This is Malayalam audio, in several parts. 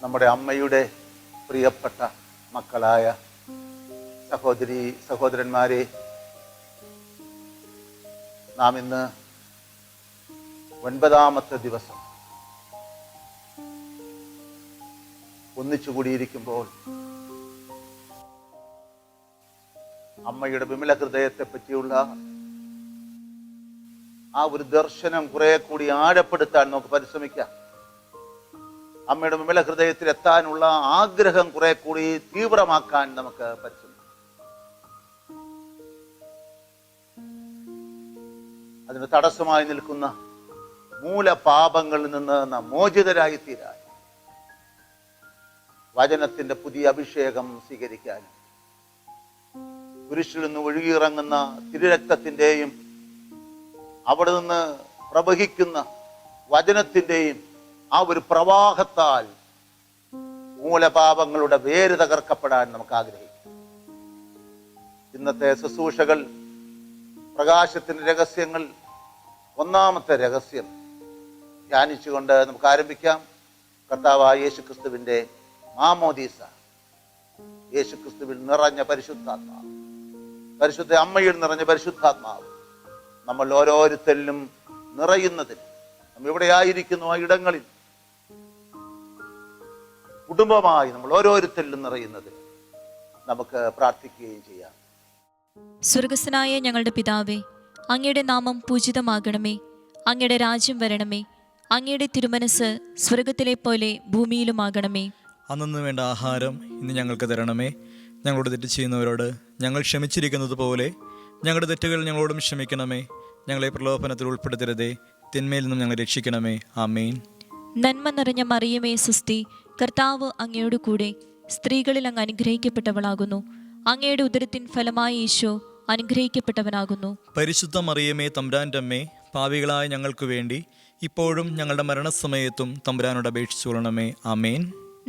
നമ്മുടെ അമ്മയുടെ പ്രിയപ്പെട്ട മക്കളായ സഹോദരി സഹോദരന്മാരെ, നാം ഇന്ന് 9ാമത്തെ ദിവസം ഒന്നിച്ചുകൂടിയിരിക്കുമ്പോൾ അമ്മയുടെ വിമല ഹൃദയത്തെ പറ്റിയുള്ള ആ ഒരു ദർശനം കുറെ കൂടി ആഴപ്പെടുത്താൻ നമുക്ക് പരിശ്രമിക്കാം. അമ്മയുടെ വിമല ഹൃദയത്തിൽ എത്താനുള്ള ആഗ്രഹം കുറെ കൂടി തീവ്രമാക്കാൻ നമുക്ക് പരിശ്രമിക്കാം. അതിന് തടസ്സമായി നിൽക്കുന്ന മൂലപാപങ്ങളിൽ നിന്ന് നാം മോചിതരായി തീരാൻ, വചനത്തിന്റെ പുതിയ അഭിഷേകം സ്വീകരിക്കാനും, കുരിശിൽ നിന്ന് ഒഴുകിയിറങ്ങുന്ന തിരുരക്തത്തിന്റെയും അവിടെ നിന്ന് പ്രവഹിക്കുന്ന വചനത്തിന്റെയും ആ ഒരു പ്രവാഹത്താൽ മൂലപാപങ്ങളുടെ വേര് തകർക്കപ്പെടാൻ നമുക്ക് ആഗ്രഹിക്കാം. ഇന്നത്തെ ശുശ്രൂഷകൾ പ്രകാശത്തിന്റെ രഹസ്യങ്ങൾ, 1ാമത്തെ രഹസ്യം ധ്യാനിച്ചുകൊണ്ട് നമുക്ക് ആരംഭിക്കാം. കർത്താവായ യേശുക്രിസ്തുവിന്റെ മാമോദീസ, യേശുക്രിസ്തുവിൽ നിറഞ്ഞ പരിശുദ്ധാത്മാവ്, പരിശുദ്ധ അമ്മയിൽ നിറഞ്ഞ പരിശുദ്ധാത്മാവ് നമ്മൾ ഓരോരുത്തരിലും നിറയുന്നതിന്, നമ്മൾ എവിടെയായിരിക്കുന്നു ആ ഇടങ്ങളിൽ കുടുംബമായി നമ്മൾ ഓരോരുത്തരിലും നിറയുന്നതിന് നമുക്ക് പ്രാർത്ഥിക്കുകയും ചെയ്യാം. സ്വർഗസ്ഥനായ ഞങ്ങളുടെ പിതാവേ, അങ്ങയുടെ നാമം പൂജിതമാകണമേ. അങ്ങയുടെ രാജ്യം വരണമേ. അങ്ങയുടെ തിരുമനസ് സ്വർഗത്തിലെ പോലെ ഭൂമിയിലുമാകണമേ. അന്നു വേണ്ട ആഹാരം ഇന്ന് ഞങ്ങൾക്ക് തരണമേ. ഞങ്ങളോട് തെറ്റ് ചെയ്യുന്നവരോട് ഞങ്ങൾ ക്ഷമിച്ചിരിക്കുന്നത് പോലെ ഞങ്ങളുടെ തെറ്റുകൾ ഞങ്ങളോടും ക്ഷമിക്കണമേ. ഞങ്ങളെ പ്രലോഭനത്തിൽ ഉൾപ്പെടുത്തരുതേ, തിന്മയിൽ നിന്നും ഞങ്ങളെ രക്ഷിക്കണമേ. ആമേൻ. നന്മ നിറഞ്ഞ മറിയമേ സുസ്തി, കർത്താവ് അങ്ങയോട് കൂടെ സ്ത്രീകളിൽ അങ്ങ് അനുഗ്രഹിക്കപ്പെട്ടവളാകുന്നു. അങ്ങയുടെ ഉദരത്തിൻ ഫലമായ ഈശോ അനുഗ്രഹിക്കപ്പെട്ടവനാകുന്നു. പരിശുദ്ധ മറിയമേ, തമ്പുരാന്റെ അമ്മേ, പാപികളായ ഞങ്ങൾക്ക് വേണ്ടി ഇപ്പോഴും ഞങ്ങളുടെ മരണസമയത്തും തമ്പുരാനോട് അപേക്ഷിച്ചു കൊള്ളണമേ. ആമേൻ.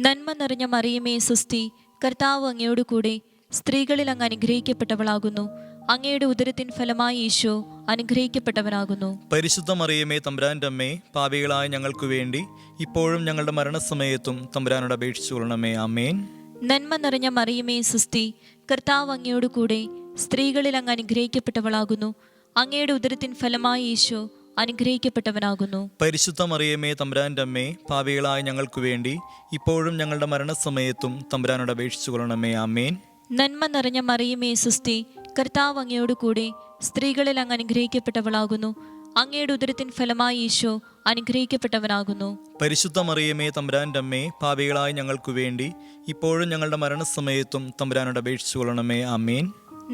നന്മ നിറഞ്ഞ മറിയമേ സുസ്തി, കർത്താവ് അങ്ങയോട് കൂടെ സ്ത്രീകളിൽ അങ്ങ് അനുഗ്രഹിക്കപ്പെട്ടവളാകുന്നു. അങ്ങയുടെ ഉദരത്തിൻ ഫലമായ ഈശോ അനുഗ്രഹിക്കപ്പെട്ടവനാകുന്നു. പരിശുദ്ധ മറിയമേ, തമ്പുരാന്റെ അമ്മേ, പാപികളായ ഞങ്ങൾക്ക് വേണ്ടി ഇപ്പോഴും ഞങ്ങളുടെ മരണസമയത്തും തമ്പുരാനോട് അപേക്ഷിച്ചു കൊള്ളണമേ. ആമേൻ. നന്മ നിറഞ്ഞ മറിയമേ സുസ്തി, കർത്താവ് അങ്ങയോട് കൂടെ സ്ത്രീകളിൽ അങ്ങ് അനുഗ്രഹിക്കപ്പെട്ടവളാകുന്നു. അങ്ങയുടെ ഉദരത്തിൻ ഫലമായ ഈശോ അനുഗ്രഹിക്കപ്പെട്ടവനാകുന്നു. പരിശുദ്ധ മറിയമേ, തമ്പുരാന്റെ അമ്മേ, പാപികളായ ഞങ്ങൾക്ക് വേണ്ടി ഇപ്പോഴും ഞങ്ങളുടെ മരണസമയത്തും തമ്പുരാനോട് അപേക്ഷിച്ചു കൊള്ളണമേ. ആമേൻ. നന്മ നിറഞ്ഞ മറിയമേ സുസ്തി, കർത്താവ് അങ്ങയോട് കൂടെ സ്ത്രീകളിൽ അങ്ങ് അനുഗ്രഹിക്കപ്പെട്ടവളാകുന്നു. അങ്ങയുടെ ഉദരത്തിൻ ഫലമായ ഈശോ അനുഗ്രഹിക്കപ്പെട്ടവനാകുന്നു. പരിശുദ്ധ മറിയമേ, തമ്പുരാന്റെ അമ്മേ, പാപികളായ ഞങ്ങൾക്ക് വേണ്ടി ഇപ്പോഴും ഞങ്ങളുടെ മരണസമയത്തും തമ്പുരാനോട് അപേക്ഷിച്ചു കൊള്ളണമേ. ആമേൻ.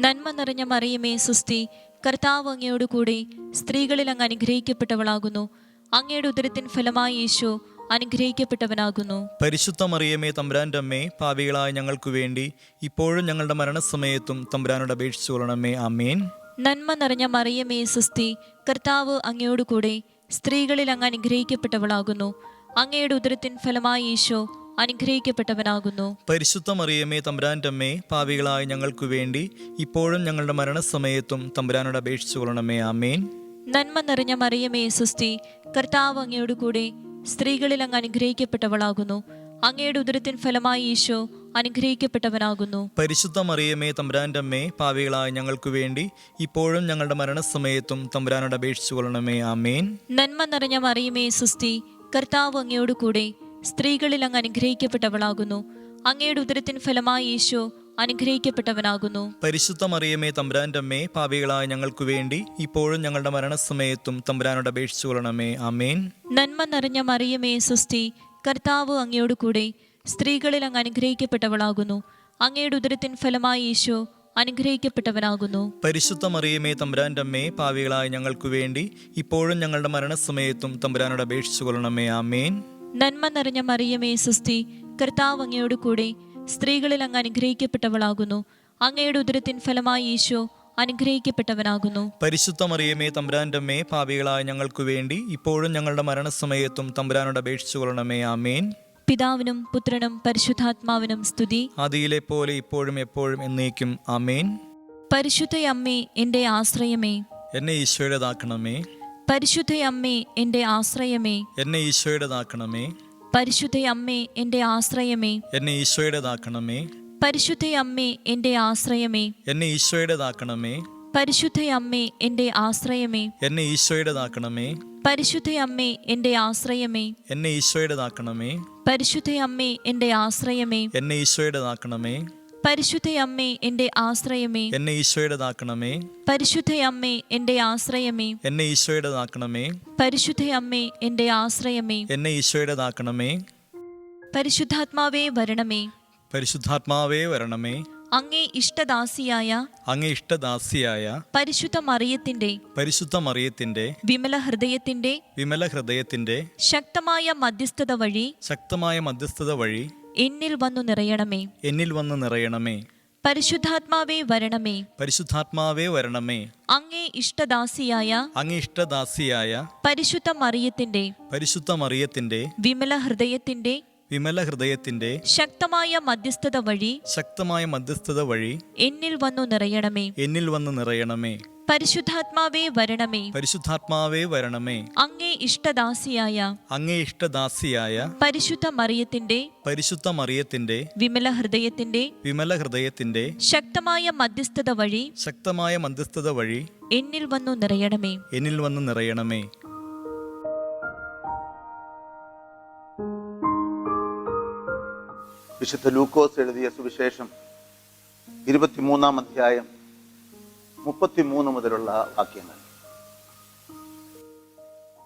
നന്മ നിറഞ്ഞ മറിയമേ സുസ്തി, കർത്താവ് അങ്ങയോട് കൂടെ സ്ത്രീകളിൽ അങ്ങ് അനുഗ്രഹിക്കപ്പെട്ടവളാകുന്നു. അങ്ങയുടെ ഉദരത്തിൻ ഫലമായ ഈശോ അനുഗ്രഹിക്കപ്പെട്ടവനാകുന്നു. പരിശുദ്ധ മറിയമേ, തമ്പുരാന്റെ അമ്മേ, പാപികളായ ഞങ്ങൾക്ക് വേണ്ടി ഇപ്പോഴും ഞങ്ങളുടെ മരണസമയത്തും തമ്പുരാനോട് അപേക്ഷിച്ചു കൊള്ളണമേ. ആമേൻ. നന്മ നിറഞ്ഞ മറിയമേ സുസ്തി, കർത്താവ് അങ്ങയോട് കൂടെ സ്ത്രീകളിൽ അങ്ങ് അനുഗ്രഹിക്കപ്പെട്ടവളാകുന്നു. അങ്ങയുടെ ഉദരത്തിൻ ഫലമായ ഈശോ അനുഗ്രഹിക്കപ്പെട്ടവനാകുന്നു. പരിശുദ്ധ മറിയമേ, തമ്പുരാന്റെ അമ്മേ, പാപികളായ ഞങ്ങൾക്ക് വേണ്ടി ഇപ്പോഴും ഞങ്ങളുടെ മരണസമയത്തും തമ്പുരാനോട് അപേക്ഷിച്ചു കൊള്ളണമേ. ആമേൻ. നന്മ നിറഞ്ഞ മറിയമേ സുസ്തി, കർത്താവ് അങ്ങയോട് കൂടെ സ്ത്രീകളിൽ അങ്ങ് അനുഗ്രഹിക്കപ്പെട്ടവളാകുന്നു. അങ്ങയുടെ ഉദരത്തിൻ ഫലമായി ഈശോ അനുഗ്രഹിക്കപ്പെട്ടവനാകുന്നു. പരിശുദ്ധ മറിയമേ, തമ്പുരാന്റെ അമ്മേ, പാപികളായ ഞങ്ങൾക്ക് വേണ്ടി ഇപ്പോഴും ഞങ്ങളുടെ മരണസമയത്തും തമ്പുരാനോട് അപേക്ഷിച്ചു കൊള്ളണമേ. ആമേൻ. നന്മ നിറഞ്ഞ മറിയമേ സുസ്തി, കർത്താവ് അങ്ങയോട് കൂടെ സ്ത്രീകളിൽ അങ്ങ് അനുഗ്രഹിക്കപ്പെട്ടവളാകുന്നു. അങ്ങയുടെ ഉദരത്തിൻ ഫലമായി ഈശോ അനുഗ്രഹിക്കപ്പെട്ടവനാകുന്നു. പരിശുദ്ധ മറിയമേ, തമ്പുരാന്റെ അമ്മേ, പാപികളായ ഞങ്ങൾക്ക് വേണ്ടി ഇപ്പോഴും ഞങ്ങളുടെ മരണസമയത്തും തമ്പുരാനോട് അപേക്ഷിച്ചു കൊള്ളണമേ. ആമേൻ. നന്മ നിറഞ്ഞ മറിയമേ സുസ്തി, കർത്താവ് അങ്ങയോട് കൂടെ സ്ത്രീകളിൽ അങ്ങ് അനുഗ്രഹിക്കപ്പെട്ടവളാകുന്നു. അങ്ങയുടെ ഉദരത്തിൻ ഫലമായി ഈശോ അനുഗ്രഹിക്കപ്പെട്ടവനാകുന്നു. പരിശുദ്ധ മറിയമേ, തമ്പുരാന്റെ അമ്മേ, പാപികളായ ഞങ്ങൾക്ക് വേണ്ടി ഇപ്പോഴും ഞങ്ങളുടെ മരണസമയത്തും തമ്പുരാനോട് അപേക്ഷിച്ചു കൊള്ളണമേ. ആമേൻ. നന്മ നിറഞ്ഞ മറിയമേ സുസ്തി, കർത്താവ് അങ്ങയോട് കൂടെ സ്ത്രീകളിൽ അങ്ങ് അനുഗ്രഹിക്കപ്പെട്ടവളാകുന്നു. അങ്ങയുടെ ഉദരത്തിൻ ഫലമായി ഈശോ അനുഗ്രഹിക്കപ്പെട്ടവനാകുന്നു. പരിശുദ്ധ മറിയമേ തമ്പുരാന്റെ അമ്മേ, പാപികളായ ഞങ്ങൾക്ക് വേണ്ടി ഇപ്പോഴും ഞങ്ങളുടെ മരണസമയത്തും തമ്പുരാനോട് അപേക്ഷിച്ചു കൊള്ളണമേ. ആമേൻ. പിതാവിനും പുത്രനും പരിശുദ്ധാത്മാവിനും സ്തുതി. ആദിയിലെ പോലെ ഇപ്പോഴും എപ്പോഴും എന്നേക്കും. ആമേൻ. പരിശുദ്ധയമ്മേ എൻ്റെ ആശ്രയമേ, എന്നെ ഈശോയുടേതാക്കണമേ. പരിശുദ്ധയമ്മേ എൻ്റെ ആശ്രയമേ, എന്നെ ഈശോയുടേതാക്കണമേ. പരിശുദ്ധയമ്മേ എൻ്റെ ആശ്രയമേ, എന്നെ ഈശോയുടേതാക്കണമേ. പരിശുദ്ധയമ്മേ എൻ്റെ ആശ്രയമേ, എന്നെ ഈശോയുടേതാക്കണമേ. പരിശുദ്ധയമ്മേ എൻ്റെ ആശ്രയമേ, എന്നെ ഈശോയുടേതാക്കണമേ. പരിശുദ്ധയമ്മേ എൻ്റെ ആശ്രയമേ, എന്നെ ഈശോയുടേതാക്കണമേ. പരിശുദ്ധയമ്മേ എൻ്റെ ആശ്രയമേ, എന്നെ ഈശോയുടേതാക്കണമേ. പരിശുദ്ധയമ്മേ എൻ്റെ ആശ്രയമേ, എന്നെ ഈശോയുടേതാക്കണമേ. പരിശുദ്ധയമ്മേ എൻ്റെ ആശ്രയമേ, എന്നെ ഈശോയുടേതാക്കണമേ. പരിശുദ്ധയമ്മേ എൻ്റെ ആശ്രയമേ. എന്നെ ഈശോയുടേതാക്കണമേ. പരിശുദ്ധാത്മാവേ വരണമേ, പരിശുദ്ധാത്മാവേ വരണമേ. അങ്ങേ ഇഷ്ടദാസിയായ അങ്ങേ ഇഷ്ടദാസിയായ പരിശുദ്ധ മറിയത്തിന്റെ പരിശുദ്ധ മറിയത്തിന്റെ വിമല ഹൃദയത്തിന്റെ വിമല ഹൃദയത്തിന്റെ ശക്തമായ മധ്യസ്ഥത വഴി ശക്തമായ മധ്യസ്ഥത വഴി എന്നിൽ വന്നു നിറയണമേ. എന്നിൽ വന്ന് നിറയണമേ. പരിശുദ്ധാത്മാവേ വരണമേ, പരിശുദ്ധാത്മാവേ വരണമേ. അങ്ങേ ഇഷ്ടദാസിയായ അങ്ങേ ഇഷ്ടദാസിയായ പരിശുദ്ധ മറിയത്തിന്റെ പരിശുദ്ധ മറിയത്തിന്റെ വിമല ഹൃദയത്തിന്റെ വിമല ഹൃദയത്തിന്റെ ശക്തമായ മധ്യസ്ഥത വഴി ശക്തമായ മധ്യസ്ഥത വഴി എന്നിൽ വന്നു നിറയണമേ. എന്നിൽ വന്ന് നിറയണമേ. പരിശുദ്ധാത്മാവേ വരണമേ, പരിശുദ്ധാത്മാവേ വരണമേ. അങ്ങേ ഇഷ്ടദാസിയായ അങ്ങേ ഇഷ്ടദാസിയായ പരിശുദ്ധ മറിയത്തിന്റെ പരിശുദ്ധ മറിയത്തിന്റെ വിമല ഹൃദയത്തിന്റെ വിമല ഹൃദയത്തിന്റെ ശക്തമായ മധ്യസ്ഥത വഴി ശക്തമായ മധ്യസ്ഥത വഴി എന്നിൽ വന്നു നിറയണമേ. എന്നിൽ വന്ന് നിറയണമേ. വിശുദ്ധ ലൂക്കോസ് എഴുതിയ സുവിശേഷം 23-ാം അധ്യായം 33 മുതലുള്ള വാക്യങ്ങൾ.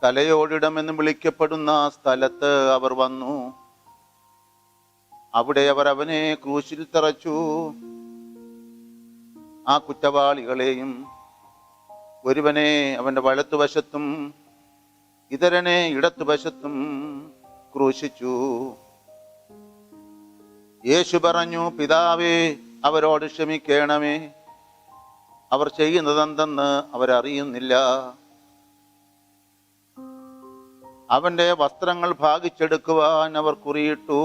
തലയോടിടം എന്ന് വിളിക്കപ്പെടുന്ന സ്ഥലത്ത് അവർ വന്നു. അവിടെ അവർ അവനെ ക്രൂശിൽ തറച്ചു. ആ കുറ്റവാളികളെയും ഒരുവനെ അവന്റെ വലത്തുവശത്തും ഇതരനെ ഇടത്തുവശത്തും ക്രൂശിച്ചു. യേശു പറഞ്ഞു, പിതാവേ, അവരോട് ക്ഷമിക്കണമേ, അവർ ചെയ്യുന്നതെന്തെന്ന് അവരറിയുന്നില്ല. അവന്റെ വസ്ത്രങ്ങൾ ഭാഗിച്ചെടുക്കുവാൻ അവർ കുറിയിട്ടു.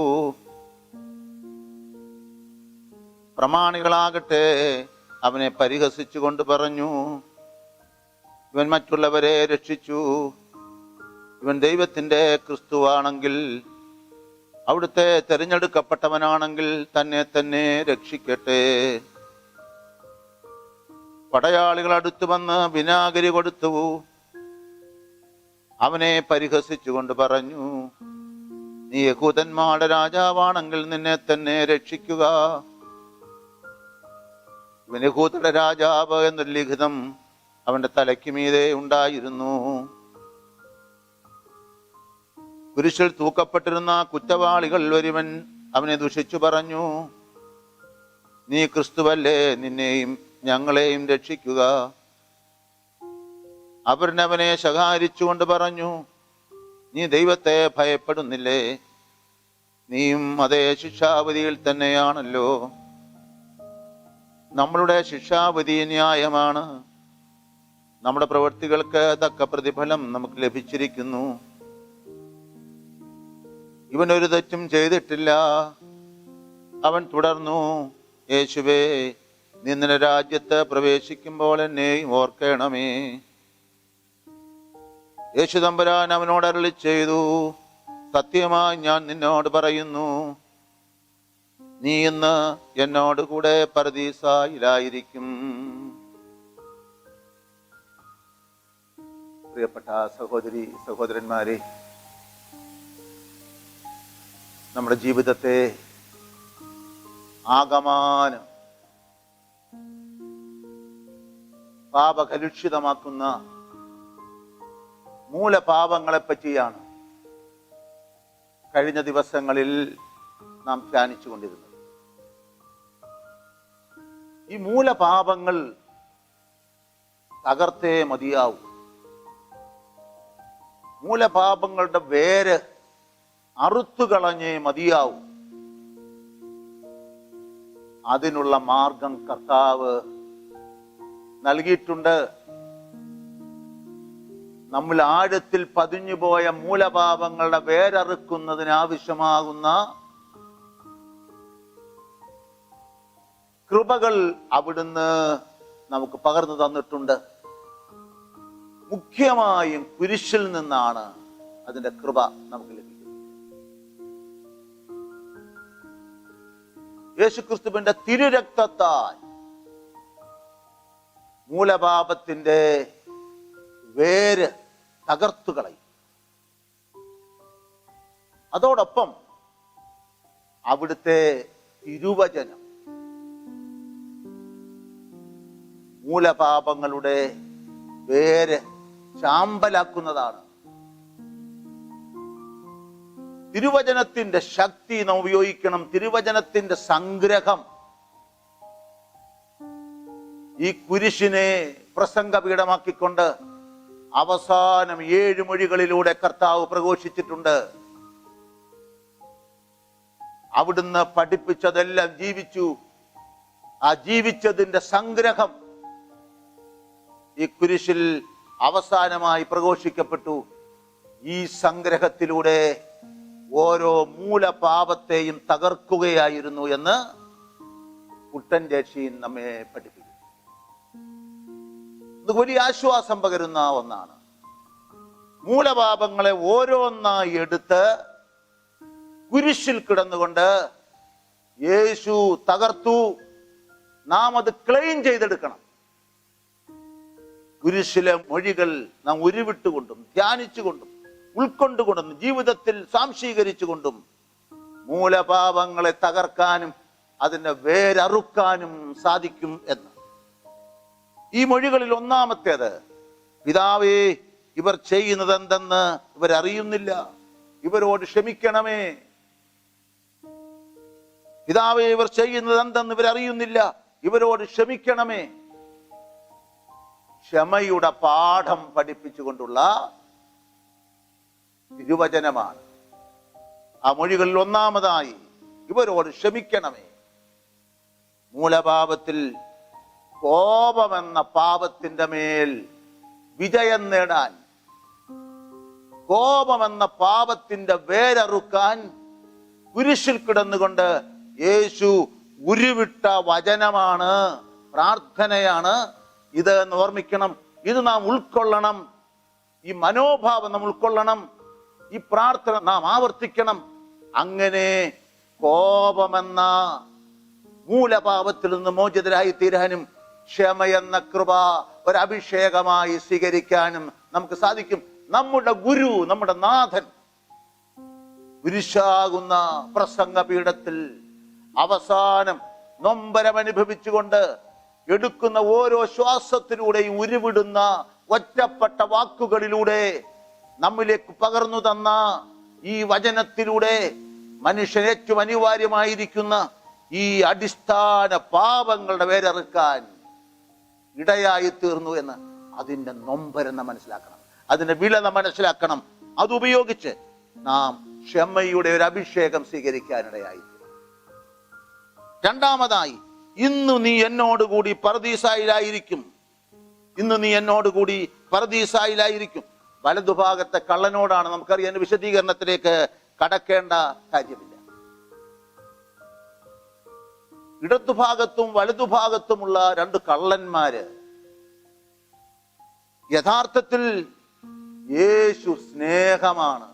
പ്രമാണികളാകട്ടെ അവനെ പരിഹസിച്ചുകൊണ്ട് പറഞ്ഞു, ഇവൻ മറ്റുള്ളവരെ രക്ഷിച്ചു. ഇവൻ ദൈവത്തിന്റെ ക്രിസ്തുവാണെങ്കിൽ, അവിടുത്തെ തെരഞ്ഞെടുക്കപ്പെട്ടവനാണെങ്കിൽ തന്നെ തന്നെ രക്ഷിക്കട്ടെ. പടയാളികൾ അടുത്തു വന്ന് വിനാഗിരി കൊടുത്തു. അവനെ പരിഹസിച്ചുകൊണ്ട് പറഞ്ഞു, നീ യഹൂദന്മാരുടെ രാജാവാണെങ്കിൽ നിന്നെ തന്നെ രക്ഷിക്കുക. ഇവൻ യഹൂദരുടെ രാജാവ് എന്നൊരു ലിഖിതം അവന്റെ തലയ്ക്ക് മീതെ ഉണ്ടായിരുന്നു. കുരിശിൽ തൂക്കപ്പെട്ടിരുന്ന കുറ്റവാളികൾ ഒരുവൻ അവനെ ദുഷിച്ചു പറഞ്ഞു, നീ ക്രിസ്തുവല്ലേ, നിന്നെയും ഞങ്ങളെയും രക്ഷിക്കുക. അവനവനെ ശകാരിച്ചുകൊണ്ട് പറഞ്ഞു, നീ ദൈവത്തെ ഭയപ്പെടുന്നില്ലേ? നീയും അതേ ശിക്ഷാവിധിയിൽ തന്നെയാണല്ലോ. നമ്മളുടെ ശിക്ഷാവിധി ന്യായമാണ്. നമ്മുടെ പ്രവൃത്തികൾക്ക് തക്ക പ്രതിഫലം നമുക്ക് ലഭിച്ചിരിക്കുന്നു. ഇവൻ ഒരു തെറ്റും ചെയ്തിട്ടില്ല. അവൻ തുടർന്നു, യേശുവേ, നീ നിന്റെ രാജ്യത്ത് പ്രവേശിക്കുമ്പോൾ എന്നെയും ഓർക്കണമേ. യേശു തമ്പുരാൻ അവനോട് അരുളി ചെയ്തു, സത്യമായി ഞാൻ നിന്നോട് പറയുന്നു, നീ ഇന്ന് എന്നോട് കൂടെ പരദീസായിലായിരിക്കും. പ്രിയപ്പെട്ട സഹോദരി സഹോദരന്മാരെ, നമ്മുടെ ജീവിതത്തെ ആകമാനം പാപകലുഷിതമാക്കുന്ന മൂലപാപങ്ങളെ പറ്റിയാണ് കഴിഞ്ഞ ദിവസങ്ങളിൽ നാം ധ്യാനിച്ചു കൊണ്ടിരുന്നത്. ഈ മൂലപാപങ്ങൾ തകർത്തേ മതിയാവൂ. മൂലപാപങ്ങളുടെ വേര് അറുത്തുകളഞ്ഞേ മതിയാവൂ. അതിനുള്ള മാർഗം കർത്താവ് നൽകിയിട്ടുണ്ട്. നമ്മൾ ആഴത്തിൽ പതിഞ്ഞുപോയ മൂലപാപങ്ങളുടെ വേരറുക്കുന്നതിന് ആവശ്യമാകുന്ന കൃപകൾ അവിടുന്ന് നമുക്ക് പകർന്നു തന്നിട്ടുണ്ട്. മുഖ്യമായും കുരിശിൽ നിന്നാണ് അതിന്റെ കൃപ നമുക്ക് ലഭിക്കുന്നത്. യേശുക്രിസ്തുവിന്റെ തിരുരക്തത്താൽ മൂലപാപത്തിന്റെ വേര് തകർത്തുകളയും. അതോടൊപ്പം അവിടുത്തെ തിരുവചനം മൂലപാപങ്ങളുടെ വേര് ചാമ്പലാക്കുന്നതാണ്. തിരുവചനത്തിന്റെ ശക്തി നാം ഉപയോഗിക്കണം. തിരുവചനത്തിന്റെ സംഗ്രഹം ഈ കുരിശിനെ പ്രസംഗപീഠമാക്കിക്കൊണ്ട് അവസാനം 7 മൊഴികളിലൂടെ കർത്താവ് പ്രഘോഷിച്ചിട്ടുണ്ട്. അവിടുന്ന് പഠിപ്പിച്ചതെല്ലാം ജീവിച്ചു. ആ ജീവിച്ചതിന്റെ സംഗ്രഹം ഈ കുരിശിൽ അവസാനമായി പ്രഘോഷിക്കപ്പെട്ടു. ഈ സംഗ്രഹത്തിലൂടെ ഓരോ മൂലപാപത്തെയും തകർക്കുകയായിരുന്നു എന്ന് കുട്ടൻ ചേച്ചീൻ നമ്മെ പഠിപ്പിക്കും. ഇത് വലിയ ആശ്വാസം പകരുന്ന ഒന്നാണ്. മൂലപാപങ്ങളെ ഓരോന്നായി എടുത്ത് കുരിശിൽ കിടന്നുകൊണ്ട് യേശു തകർത്തു. നാം അത് ക്ലെയിം ചെയ്തെടുക്കണം. കുരിശിലെ മൊഴികൾ നാം ഉരുവിട്ടുകൊണ്ടും ധ്യാനിച്ചുകൊണ്ടും ഉൾക്കൊണ്ടുകൊണ്ടും ജീവിതത്തിൽ സാംശീകരിച്ചുകൊണ്ടും മൂലപാപങ്ങളെ തകർക്കാനും അതിന്റെ വേരറുക്കാനും സാധിക്കും എന്ന്. ഈ മൊഴികളിൽ ഒന്നാമത്തേത്, പിതാവേ, ഇവർ ചെയ്യുന്നത് എന്തെന്ന് ഇവരറിയുന്നില്ല, ഇവരോട് ക്ഷമിക്കണമേ. പിതാവേ, ഇവർ ചെയ്യുന്നത് എന്തെന്ന് ഇവരറിയുന്നില്ല, ഇവരോട് ക്ഷമിക്കണമേ. ക്ഷമയുടെ പാഠം പഠിപ്പിച്ചുകൊണ്ടുള്ള തിരുവചനമാണ്. ആ മൊഴികളിൽ ഒന്നാമതായി ഇവരോട് ക്ഷമിക്കണമേ. മൂലപാപത്തിൽ കോപമെന്ന പാപത്തിന്റെ മേൽ വിജയം നേടാൻ, കോപമെന്ന പാപത്തിന്റെ വേരറുക്കാൻ കുരിശിൽ കിടന്നുകൊണ്ട് യേശു ഉരുവിട്ട വചനമാണ്, പ്രാർത്ഥനയാണ് ഇത് എന്ന് ഓർമ്മിക്കണം. ഇത് നാം ഉൾക്കൊള്ളണം. ഈ മനോഭാവം നാം ഉൾക്കൊള്ളണം. ഈ പ്രാർത്ഥന നാം ആവർത്തിക്കണം. അങ്ങനെ കോപമെന്ന മൂലപാപത്തിൽ നിന്ന് മോചിതരായി തീരാനും ക്ഷമയെന്ന കൃപ ഒരഭിഷേകമായി സ്വീകരിക്കാനും നമുക്ക് സാധിക്കും. നമ്മുടെ ഗുരു, നമ്മുടെ നാഥൻ കുരിശാകുന്ന പ്രസംഗപീഠത്തിൽ അവസാനം നൊമ്പരമനുഭവിച്ചുകൊണ്ട് എടുക്കുന്ന ഓരോ ശ്വാസത്തിലൂടെയും ഉരുവിടുന്ന ഒറ്റപ്പെട്ട വാക്കുകളിലൂടെ നമ്മിലേക്ക് പകർന്നു തന്ന ഈ വചനത്തിലൂടെ മനുഷ്യൻ ഏറ്റവും അനിവാര്യമായിരിക്കുന്ന ഈ അടിസ്ഥാന പാപങ്ങളുടെ വേരറുക്കാൻ ഇടയായി തീർന്നു എന്ന് അതിന്റെ നൊമ്പരം നാം മനസ്സിലാക്കണം. അതിന്റെ വില നാം മനസ്സിലാക്കണം. അതുപയോഗിച്ച് നാം ക്ഷമയുടെ ഒരു അഭിഷേകം സ്വീകരിക്കാനിടയായി. രണ്ടാമതായി, ഇന്ന് നീ എന്നോടുകൂടി പർദീസായിലായിരിക്കും. ഇന്ന് നീ എന്നോടുകൂടി പർദീസായിലായിരിക്കും. വലതുഭാഗത്തെ കള്ളനോടാണ്. നമുക്കറിയാൻ വിശദീകരണത്തിലേക്ക് കടക്കേണ്ട കാര്യമില്ല. ഇടതുഭാഗത്തും വലതുഭാഗത്തുമുള്ള 2 കള്ളന്മാര് യഥാർത്ഥത്തിൽ യേശു സ്നേഹമാണ്,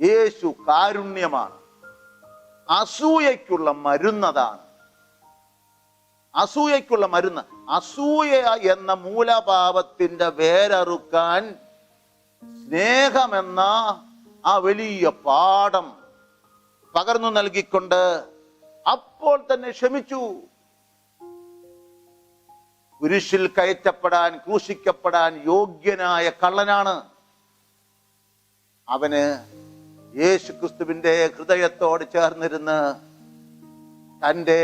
യേശു കാരുണ്യമാണ്. അസൂയയ്ക്കുള്ള മരുന്നതാണ്. അസൂയയ്ക്കുള്ള മരുന്ന്. അസൂയ എന്ന മൂലപാപത്തിന്റെ വേരറുക്കാൻ സ്നേഹമെന്ന ആ വലിയ പാഠം പകർന്നു നൽകിക്കൊണ്ട് അപ്പോൾ തന്നെ ക്ഷമിച്ചു. കുരിശിൽ കയറ്റപ്പെടാൻ, ക്രൂശിക്കപ്പെടാൻ യോഗ്യനായ കള്ളനാണ്. അവന് യേശുക്രിസ്തുവിന്റെ ഹൃദയത്തോട് ചേർന്നിരുന്ന് തൻ്റെ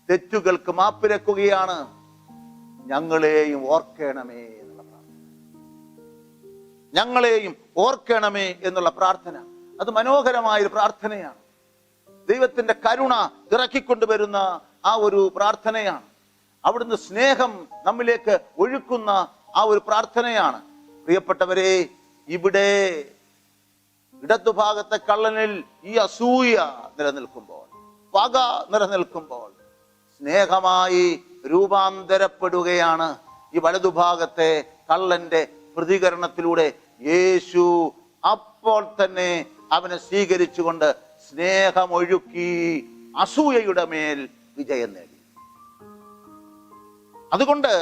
തെറ്റുകൾക്ക് മാപ്പിരക്കുകയാണ്. ഞങ്ങളെയും ഓർക്കണമേ എന്നുള്ള പ്രാർത്ഥന. ഞങ്ങളെയും ഓർക്കണമേ എന്നുള്ള പ്രാർത്ഥന അത് മനോഹരമായൊരു പ്രാർത്ഥനയാണ്. ദൈവത്തിന്റെ കരുണ ഇറക്കിക്കൊണ്ടുവരുന്ന ആ ഒരു പ്രാർത്ഥനയാണ്. അവിടുന്ന് സ്നേഹം നമ്മിലേക്ക് ഒഴുക്കുന്ന ആ ഒരു പ്രാർത്ഥനയാണ്. പ്രിയപ്പെട്ടവരെ, ഇവിടെ ഇടതുഭാഗത്തെ കള്ളനിൽ ഈ അസൂയ നിലനിൽക്കുമ്പോൾ, പക നിലനിൽക്കുമ്പോൾ സ്നേഹമായി രൂപാന്തരപ്പെടുകയാണ് ഈ വലതുഭാഗത്തെ കള്ളന്റെ പ്രതികരണത്തിലൂടെ. യേശു അപ്പോൾ തന്നെ അവനെ സ്വീകരിച്ചുകൊണ്ട് സ്നേഹമൊഴുക്കി അസൂയയുടെ മേൽ വിജയം നേടി. അതുകൊണ്ട്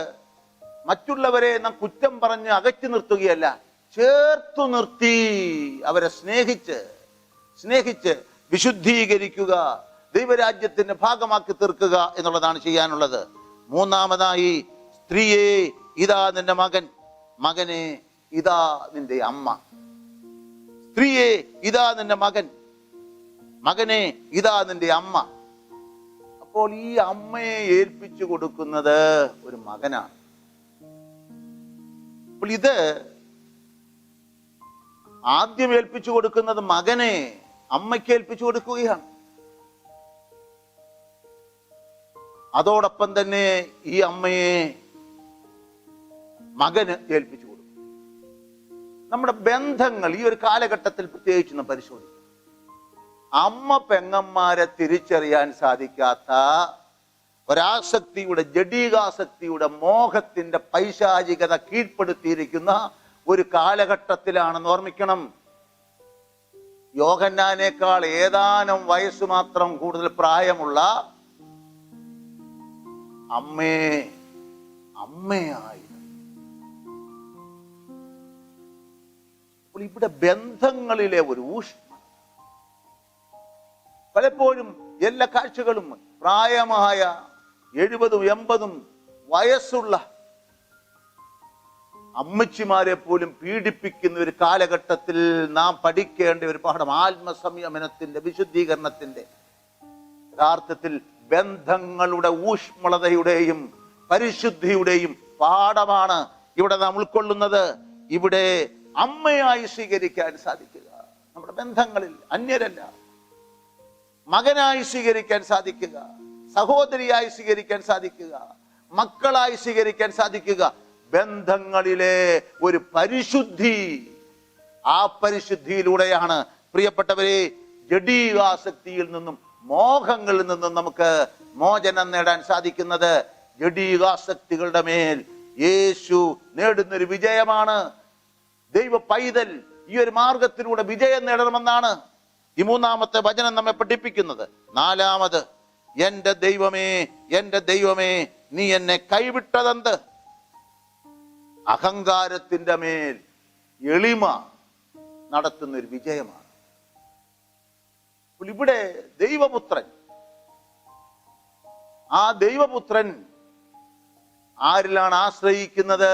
മറ്റുള്ളവരെ നാം കുറ്റം പറഞ്ഞ് അകറ്റി നിർത്തുകയല്ല, ചേർത്തു നിർത്തി അവരെ സ്നേഹിച്ച് വിശുദ്ധീകരിക്കുക, ദൈവരാജ്യത്തിന്റെ ഭാഗമാക്കി തീർക്കുക എന്നുള്ളതാണ് ചെയ്യാനുള്ളത്. മൂന്നാമതായി, സ്ത്രീയെ ഇതാ നിന്റെ മകൻ, മകനെ ഇതാ നിന്റെ അമ്മ. സ്ത്രീയെ ഇതാ നിന്റെ മകൻ, മകനെ ഇതാ നിന്റെ അമ്മ. അപ്പോൾ ഈ അമ്മയെ ഏൽപ്പിച്ചു കൊടുക്കുന്നത് ഒരു മകനാണ്. അപ്പോൾ ഇത് ആദ്യം ഏൽപ്പിച്ചു കൊടുക്കുന്നത് മകനെ അമ്മയ്ക്ക് ഏൽപ്പിച്ചു കൊടുക്കുകയാണ്. അതോടൊപ്പം തന്നെ ഈ അമ്മയെ മകന് ഏൽപ്പിച്ചു കൊടുക്കും. നമ്മുടെ ബന്ധങ്ങൾ ഈ ഒരു കാലഘട്ടത്തിൽ പ്രത്യേകിച്ച് നാം പരിശോധിക്കും. അമ്മ പെങ്ങന്മാരെ തിരിച്ചറിയാൻ സാധിക്കാത്ത ഒരാസക്തിയുടെ, ജഡീകാസക്തിയുടെ, മോഹത്തിന്റെ പൈശാചികത കീഴ്പ്പെടുത്തിയിരിക്കുന്ന ഒരു കാലഘട്ടത്തിലാണെന്ന് ഓർമ്മിക്കണം. യോഹന്നാനേക്കാൾ ഏതാനും വയസ്സ് മാത്രം കൂടുതൽ പ്രായമുള്ള അമ്മയായി. ഇവിടെ ബന്ധങ്ങളിലെ ഒരു ഊഷ്മ, പലപ്പോഴും എല്ലാ കാഴ്ചകളും പ്രായമായ 70-80 വയസ്സുള്ള അമ്മച്ചിമാരെ പോലും പീഡിപ്പിക്കുന്ന ഒരു കാലഘട്ടത്തിൽ നാം പഠിക്കേണ്ട ഒരു പാഠം ആത്മസംയമനത്തിന്റെ, വിശുദ്ധീകരണത്തിന്റെ, യഥാർത്ഥത്തിൽ ബന്ധങ്ങളുടെ ഊഷ്മളതയുടെയും പരിശുദ്ധിയുടെയും പാഠമാണ് ഇവിടെ നാം ഉൾക്കൊള്ളുന്നത്. ഇവിടെ അമ്മയായി സ്വീകരിക്കാൻ സാധിക്കുക, നമ്മുടെ ബന്ധങ്ങളിൽ അന്യരല്ല, മകനായി സ്വീകരിക്കാൻ സാധിക്കുക, സഹോദരിയായി സ്വീകരിക്കാൻ സാധിക്കുക, മക്കളായി സ്വീകരിക്കാൻ സാധിക്കുക. ബന്ധങ്ങളിലെ ഒരു പരിശുദ്ധി, ആ പരിശുദ്ധിയിലൂടെയാണ് പ്രിയപ്പെട്ടവരെ ജഡീകാസക്തിയിൽ നിന്നും മോഹങ്ങളിൽ നിന്നും നമുക്ക് മോചനം നേടാൻ സാധിക്കുന്നത്. ജഡീകാസക്തികളുടെ മേൽ യേശു നേടുന്നൊരു വിജയമാണ്. ദൈവ പൈതൽ ഈ ഒരു മാർഗത്തിലൂടെ വിജയം നേടണമെന്നാണ് ഈ മൂന്നാമത്തെ വചനം നമ്മെ പഠിപ്പിക്കുന്നത്. നാലാമത്, എന്റെ ദൈവമേ, എന്റെ ദൈവമേ, നീ എന്നെ കൈവിട്ടതെന്ത്? അഹങ്കാരത്തിന്റെ മേൽ എളിമ നടത്തുന്നൊരു വിജയമാണ്. ഇവിടെ ദൈവപുത്രൻ, ആ ദൈവപുത്രൻ ആരിലാണ് ആശ്രയിക്കുന്നത്?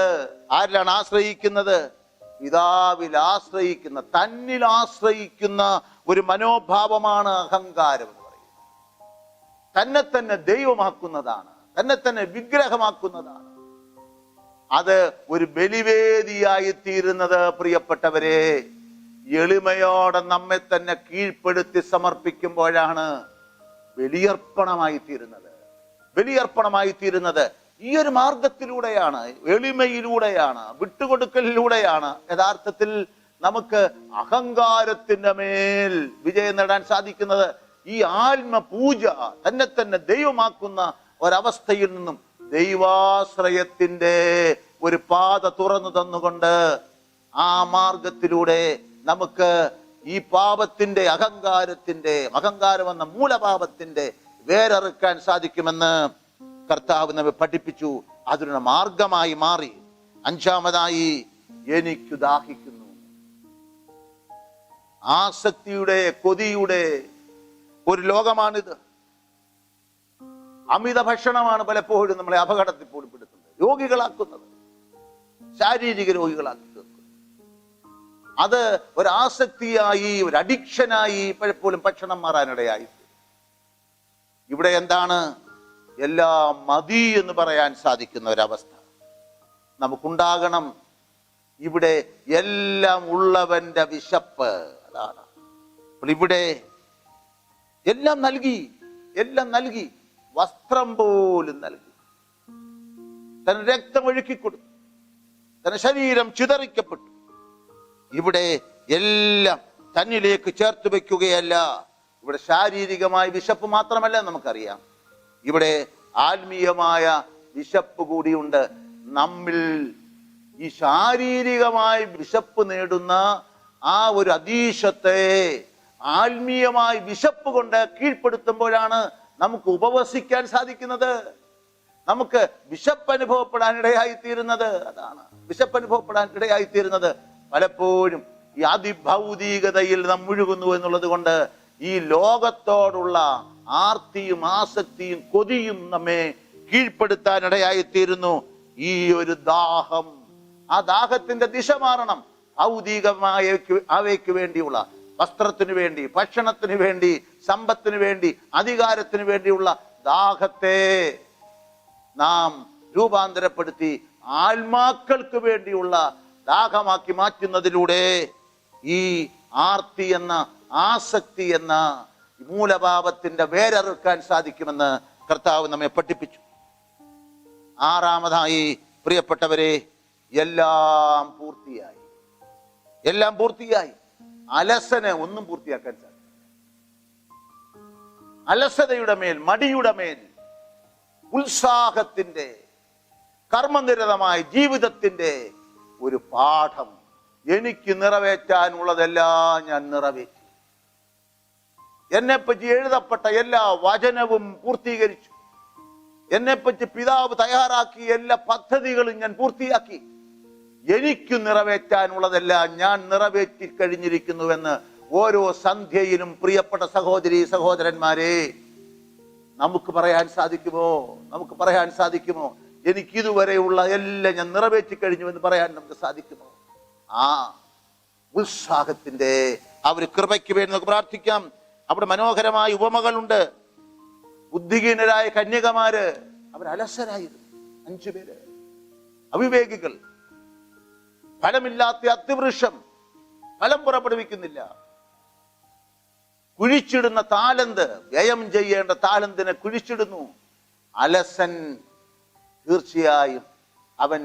പിതാവിൽ ആശ്രയിക്കുന്ന, തന്നിൽ ആശ്രയിക്കുന്ന ഒരു മനോഭാവമാണ് അഹങ്കാരം എന്ന് പറയുന്നത്. തന്നെ തന്നെ ദൈവമാക്കുന്നതാണ്, തന്നെ തന്നെ വിഗ്രഹമാക്കുന്നതാണ്. അത് ഒരു ബലിവേദിയായി തീരുന്നത് തീരുന്നത് എളിമയോടെ നമ്മെ തന്നെ കീഴ്പ്പെടുത്തി സമർപ്പിക്കുമ്പോഴാണ് ബലിയർപ്പണമായി തീരുന്നത്. ഈ ഒരു മാർഗത്തിലൂടെയാണ്, എളിമയിലൂടെയാണ്, വിട്ടുകൊടുക്കലിലൂടെയാണ് യഥാർത്ഥത്തിൽ നമുക്ക് അഹങ്കാരത്തിന്റെ മേൽ വിജയം നേടാൻ സാധിക്കുന്നത്. ഈ ആത്മപൂജ, തന്നെ തന്നെ ദൈവമാക്കുന്ന ഒരവസ്ഥയിൽ നിന്നും ദൈവാശ്രയത്തിന്റെ ഒരു പാത തുറന്നു തന്നുകൊണ്ട് ആ മാർഗത്തിലൂടെ നമുക്ക് ഈ പാപത്തിന്റെ, അഹങ്കാരം എന്ന മൂലപാപത്തിന്റെ വേരറുക്കാൻ സാധിക്കുമെന്ന് കർത്താവ് നമ്മെ പഠിപ്പിച്ചു. അതിനുള്ള മാർഗമായി മാറി. അഞ്ചാമതായി, എനിക്കു ദാഹിക്കുന്നു. ആസക്തിയുടെ, കൊതിയുടെ ഒരു ലോകമാണിത്. അമിത ഭക്ഷണമാണ് പലപ്പോഴും നമ്മളെ അപകടത്തിൽ പോലും പെടുത്തുന്നത്, രോഗികളാക്കുന്നത്, ശാരീരിക രോഗികളാക്കി തീർക്കുന്നത്. അത് ഒരു ആസക്തിയായി, ഒരു അഡിക്ഷനായി പലപ്പോഴും ഭക്ഷണം മാറാനിടയായി. ഇവിടെ എന്താണ്? എല്ലാം മതി എന്ന് പറയാൻ സാധിക്കുന്ന ഒരവസ്ഥ നമുക്കുണ്ടാകണം. ഇവിടെ എല്ലാം ഉള്ളവന്റെ വിശപ്പ്, അതാണ്. ഇവിടെ എല്ലാം നൽകി, വസ്ത്രം പോലും നൽകി. തന്റെ രക്തം ഒഴുക്കിക്കൊടുത്തു, തന്റെ ശരീരം ചിതറിക്കപ്പെട്ടു. ഇവിടെ എല്ലാം തന്നിലേക്ക് ചേർത്ത് വെക്കുകയല്ല. ഇവിടെ ശാരീരികമായ വിശപ്പ് മാത്രമല്ല നമുക്കറിയാം, ഇവിടെ ആത്മീയമായ വിശപ്പ് കൂടിയുണ്ട്. നമ്മിൽ ഈ ശാരീരികമായ വിശപ്പ് നേടുന്ന ആ ഒരു അതീശത്തെ ആത്മീയമായ വിശപ്പ് കൊണ്ട് കീഴ്പ്പെടുത്തുമ്പോഴാണ് നമുക്ക് ഉപവസിക്കാൻ സാധിക്കുന്നത്, നമുക്ക് വിശപ്പ് അനുഭവപ്പെടാൻ ഇടയായിത്തീരുന്നത്. അതാണ് വിശപ്പ് അനുഭവപ്പെടാൻ ഇടയായിത്തീരുന്നത്. പലപ്പോഴും ഈ അതിഭൗതികതയിൽ നാം മുഴുകുന്നു എന്നുള്ളത് കൊണ്ട് ഈ ലോകത്തോടുള്ള ആർത്തിയും ആസക്തിയും കൊതിയും നമ്മെ കീഴ്പ്പെടുത്താൻ ഇടയായിത്തീരുന്നു. ഈ ഒരു ദാഹം, ആ ദാഹത്തിന്റെ ദിശ മാറണം. ഭൗതികമായ അവയ്ക്ക് വേണ്ടിയുള്ള, വസ്ത്രത്തിന് വേണ്ടി, ഭക്ഷണത്തിന് വേണ്ടി, സമ്പത്തിന് വേണ്ടി, അധികാരത്തിന് വേണ്ടിയുള്ള ദാഹത്തെ നാം രൂപാന്തരപ്പെടുത്തി ആത്മാക്കൾക്ക് വേണ്ടിയുള്ള ദാഹമാക്കി മാറ്റുന്നതിലൂടെ ഈ ആർത്തി എന്ന, ആസക്തി എന്ന മൂലപാപത്തിന്റെ വേരറുക്കാൻ സാധിക്കുമെന്ന് കർത്താവ് നമ്മെ പഠിപ്പിച്ചു. ആറാമതായി പ്രിയപ്പെട്ടവരെ, എല്ലാം പൂർത്തിയായി. എല്ലാം പൂർത്തിയായി. അലസന് ഒന്നും പൂർത്തിയാക്കാൻ സാധിക്കും. അലസതയുടെ മേൽ, മടിയുടെ മേൽ ഉത്സാഹത്തിന്റെ, കർമ്മനിരതമായ ജീവിതത്തിന്റെ ഒരു പാഠം. എനിക്ക് നിറവേറ്റാനുള്ളതെല്ലാം ഞാൻ നിറവേറ്റി. എന്നെപ്പറ്റി എഴുതപ്പെട്ട എല്ലാ വചനവും പൂർത്തീകരിച്ചു. എന്നെപ്പറ്റി പിതാവ് തയ്യാറാക്കിയ എല്ലാ പദ്ധതികളും ഞാൻ പൂർത്തിയാക്കി. എനിക്ക് നിറവേറ്റാനുള്ളതെല്ലാം ഞാൻ നിറവേറ്റി കഴിഞ്ഞിരിക്കുന്നുവെന്ന് ഓരോ സന്ധ്യയിലും പ്രിയപ്പെട്ട സഹോദരി സഹോദരന്മാരെ നമുക്ക് പറയാൻ സാധിക്കുമോ? നമുക്ക് പറയാൻ സാധിക്കുമോ? എനിക്ക് ഇതുവരെയുള്ള എല്ലാം ഞാൻ നിറവേറ്റി കഴിഞ്ഞു എന്ന് പറയാൻ നമുക്ക് സാധിക്കുമോ? ആ ഉത്സാഹത്തിന്റെ ആ ഒരു കൃപയ്ക്ക് വേണ്ടി നമുക്ക് പ്രാർത്ഥിക്കാം. അവിടെ മനോഹരമായ ഉപമകളുണ്ട്. ബുദ്ധിഹീനരായ കന്യകമാര് അവർ അലസരായിരുന്നു. 5 പേര് അവിവേകികൾ. ഫലമില്ലാത്ത അത്തിവൃക്ഷം ഫലം പുറപ്പെടുവിക്കുന്നില്ല. കുഴിച്ചിടുന്ന താലന്ത്, വ്യയം ചെയ്യേണ്ട താലന്തിനെ കുഴിച്ചിടുന്നു. അലസൻ തീർച്ചയായും അവൻ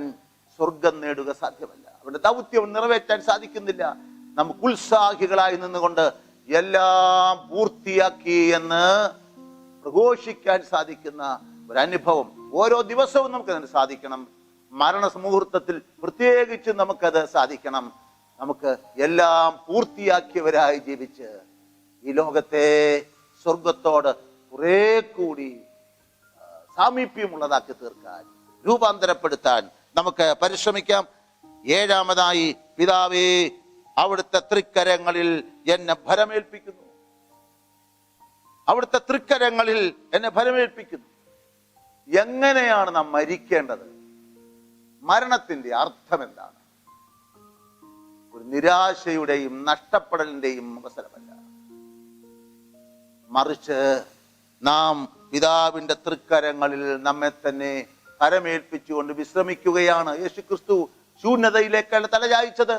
സ്വർഗം നേടുക സാധ്യമല്ല. അവന്റെ ദൗത്യം നിറവേറ്റാൻ സാധിക്കുന്നില്ല. നമുക്ക് ഉത്സാഹികളായി നിന്നുകൊണ്ട് എല്ലാം പൂർത്തിയാക്കി എന്ന് പ്രഘോഷിക്കാൻ സാധിക്കുന്ന ഒരു അനുഭവം ഓരോ ദിവസവും നമുക്കതിന് സാധിക്കണം. മരണമുഹൂർത്തത്തിൽ പ്രത്യേകിച്ച് നമുക്കത് സാധിക്കണം. നമുക്ക് എല്ലാം പൂർത്തിയാക്കിയവരായി ജീവിച്ച് ഈ ലോകത്തെ സ്വർഗത്തോട് കുറെ കൂടി സാമീപ്യമുള്ളതാക്കി തീർക്കാൻ, രൂപാന്തരപ്പെടുത്താൻ നമുക്ക് പരിശ്രമിക്കാം. 7ാമതായി, പിതാവേ അവിടുത്തെ തൃക്കരങ്ങളിൽ എന്നെ ഭരമേൽപ്പിക്കുന്നു. അവിടുത്തെ തൃക്കരങ്ങളിൽ എന്നെ ഭരമേൽപ്പിക്കുന്നു. എങ്ങനെയാണ് നാം മരിക്കേണ്ടത്? മരണത്തിന്റെ അർത്ഥം എന്താണ്? ഒരു നിരാശയുടെയും നഷ്ടപ്പെടലിന്റെയും അവസരമല്ല, മറിച്ച് നാം പിതാവിന്റെ തൃക്കരങ്ങളിൽ നമ്മെ തന്നെ ഭരമേൽപ്പിച്ചുകൊണ്ട് വിശ്രമിക്കുകയാണ്. യേശുക്രിസ്തു ശൂന്യതയിലേക്കല്ല തലചായിച്ചത്,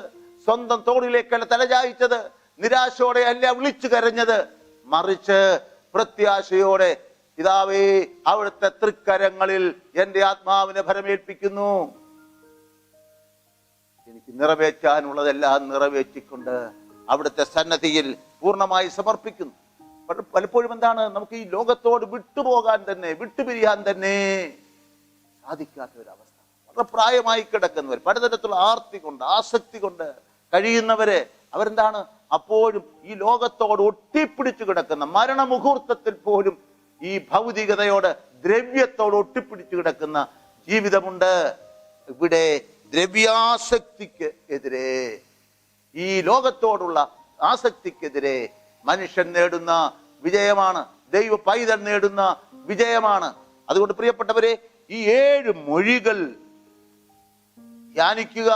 സ്വന്തം തോളിലേക്കല്ല തലചായിച്ചത്, നിരാശയോടെ അല്ല വിളിച്ചു കരഞ്ഞത്, മറിച്ച് പ്രത്യാശയോടെ പിതാവേ അവിടുത്തെ തൃക്കരങ്ങളിൽ എന്റെ ആത്മാവിനെ ഭരമേൽപ്പിക്കുന്നു. എനിക്ക് നിറവേറ്റാനുള്ളതെല്ലാം നിറവേറ്റിക്കൊണ്ട് അവിടുത്തെ സന്നദ്ധിയിൽ പൂർണ്ണമായി സമർപ്പിക്കുന്നു. പലപ്പോഴും എന്താണ്, നമുക്ക് ഈ ലോകത്തോട് വിട്ടുപോകാൻ തന്നെ, വിട്ടുപിരിയാൻ തന്നെ സാധിക്കാത്ത ഒരവസ്ഥ. വളരെ പ്രായമായി കിടക്കുന്നവർ, പലതരത്തിലുള്ള ആർത്തി കൊണ്ട്, ആസക്തി കൊണ്ട് കഴിയുന്നവരെ അവരെന്താണ്, അപ്പോഴും ഈ ലോകത്തോട് ഒട്ടിപ്പിടിച്ചു കിടക്കുന്ന, മരണമുഹൂർത്തത്തിൽ പോലും ഈ ഭൗതികതയോട്, ദ്രവ്യത്തോട് ഒട്ടിപ്പിടിച്ചു കിടക്കുന്ന ജീവിതമുണ്ട്. ഇവിടെ ദ്രവ്യാസക്തിക്ക് എതിരെ, ഈ ലോകത്തോടുള്ള ആസക്തിക്കെതിരെ മനുഷ്യൻ നേടുന്ന വിജയമാണ്, ദൈവ പൈതൽ നേടുന്ന വിജയമാണ്. അതുകൊണ്ട് പ്രിയപ്പെട്ടവരെ, ഈ 7 മൊഴികൾ ധ്യാനിക്കുക,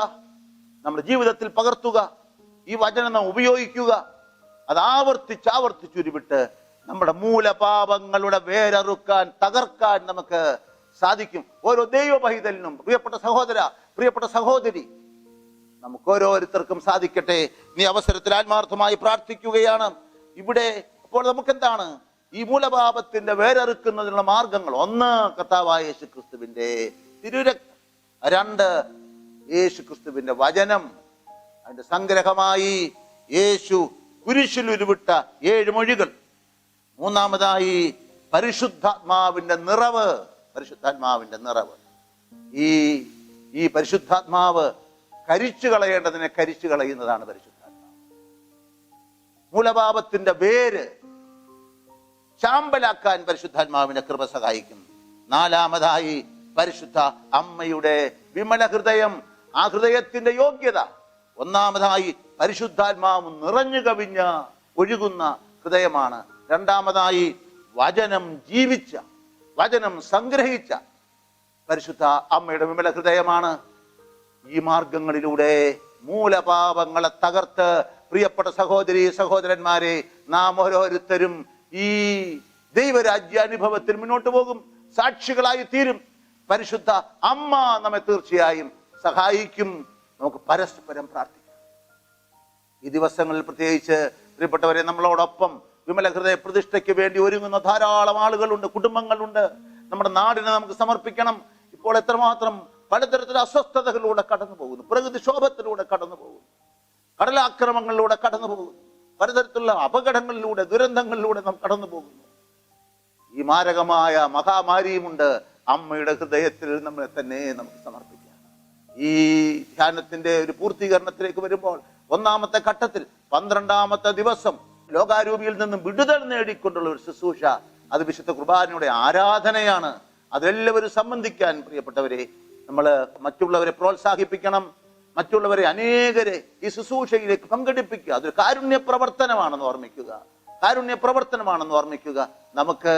നമ്മുടെ ജീവിതത്തിൽ പകർത്തുക, ഈ വചനം നാം ഉപയോഗിക്കുക. അത് ആവർത്തിച്ചുരുവിട്ട് നമ്മുടെ മൂലപാപങ്ങളുടെ വേരറുക്കാൻ, തകർക്കാൻ നമുക്ക് സാധിക്കും. ഓരോ ദൈവ പൈതലിനും, പ്രിയപ്പെട്ട സഹോദര, പ്രിയപ്പെട്ട സഹോദരി, നമുക്ക് ഓരോരുത്തർക്കും സാധിക്കട്ടെ. നീ അവസരത്തിൽ ആത്മാർത്ഥമായി പ്രാർത്ഥിക്കുകയാണ്. ഇവിടെ അപ്പോൾ നമുക്കെന്താണ് ഈ മൂലപാപത്തിന്റെ വേരറുക്കുന്നതിനുള്ള മാർഗങ്ങൾ? 1, കർത്താവായ യേശുക്രിസ്തുവിന്റെ തിരുരക്തം. 2 യേശു ക്രിസ്തുവിന്റെ വചനം, അതിന്റെ സംഗ്രഹമായി യേശു കുരിശിൽ ഉരുവിട്ട 7 മൊഴികൾ. 3-മതായി പരിശുദ്ധാത്മാവിന്റെ നിറവ്. പരിശുദ്ധാത്മാവിന്റെ നിറവ്. ഈ പരിശുദ്ധാത്മാവ് കരിച്ചു കളയേണ്ടതിനെ കരിച്ചു കളയുന്നതാണ് പരിശുദ്ധാത്മാവ്. മൂലപാപത്തിന്റെ വേര് ചാമ്പലാക്കാൻ പരിശുദ്ധാത്മാവിന്റെ കൃപ സഹായിക്കും. 4-മതായി പരിശുദ്ധ അമ്മയുടെ വിമല ഹൃദയം, ആ ഹൃദയത്തിന്റെ യോഗ്യത. 1-മതായി പരിശുദ്ധാത്മാവ് നിറഞ്ഞു കവിഞ്ഞ ഒഴുകുന്ന ഹൃദയമാണ്. 2-മതായി വചനം ജീവിച്ച, വചനം സംഗ്രഹിച്ച പരിശുദ്ധ അമ്മയുടെ വിമല ഹൃദയമാണ്. ഈ മാർഗങ്ങളിലൂടെ മൂലപാപങ്ങളെ തകർത്ത് പ്രിയപ്പെട്ട സഹോദരി സഹോദരന്മാരെ, നാം ഓരോരുത്തരും ഈ ദൈവരാജ്യാനുഭവത്തിൽ മുന്നോട്ട് പോകും, സാക്ഷികളായി തീരും. പരിശുദ്ധ അമ്മ നമ്മെ തീർച്ചയായും സഹായിക്കും. നമുക്ക് പരസ്പരം പ്രാർത്ഥിക്കാം. ഈ ദിവസങ്ങളിൽ പ്രത്യേകിച്ച് പ്രിയപ്പെട്ടവരെ, നമ്മളോടൊപ്പം വിമല ഹൃദയ പ്രതിഷ്ഠയ്ക്ക് വേണ്ടി ഒരുങ്ങുന്ന ധാരാളം ആളുകളുണ്ട്, കുടുംബങ്ങളുണ്ട്. നമ്മുടെ നാടിനെ നമുക്ക് സമർപ്പിക്കണം. ഇപ്പോൾ എത്രമാത്രം പലതരത്തിലുള്ള അസ്വസ്ഥതകളിലൂടെ കടന്നു പോകുന്നു, പ്രകൃതിക്ഷോഭത്തിലൂടെ കടന്നു പോകുന്നു, കടലാക്രമങ്ങളിലൂടെ കടന്നു പോകുന്നു, പലതരത്തിലുള്ള അപകടങ്ങളിലൂടെ, ദുരന്തങ്ങളിലൂടെ നാം കടന്നു പോകുന്നു. ഈ മാരകമായ മഹാമാരിയുമുണ്ട്. അമ്മയുടെ ഹൃദയത്തിൽ നമ്മളെ തന്നെ നമുക്ക് സമർപ്പിക്കാം. ഈ ധ്യാനത്തിന്റെ ഒരു പൂർത്തീകരണത്തിലേക്ക് വരുമ്പോൾ 1-മത്തെ ഘട്ടത്തിൽ 12-മത്തെ ദിവസം ലോകാരൂപിയിൽ നിന്നും വിടുതൽ നേടിക്കൊണ്ടുള്ള ഒരു ശുശ്രൂഷ, അത് വിശുദ്ധ കുർബാനയുടെ ആരാധനയാണ്. അതെല്ലാവരും സംബന്ധിക്കാൻ പ്രിയപ്പെട്ടവരെ, നമ്മൾ മറ്റുള്ളവരെ പ്രോത്സാഹിപ്പിക്കണം, മറ്റുള്ളവരെ അനേകരെ ഈ ശുശ്രൂഷയിലേക്ക് പങ്കെടുപ്പിക്കുക. അതൊരു കാരുണ്യ പ്രവർത്തനമാണെന്ന് ഓർമ്മിക്കുക, കാരുണ്യ പ്രവർത്തനമാണെന്ന് ഓർമ്മിക്കുക. നമുക്ക്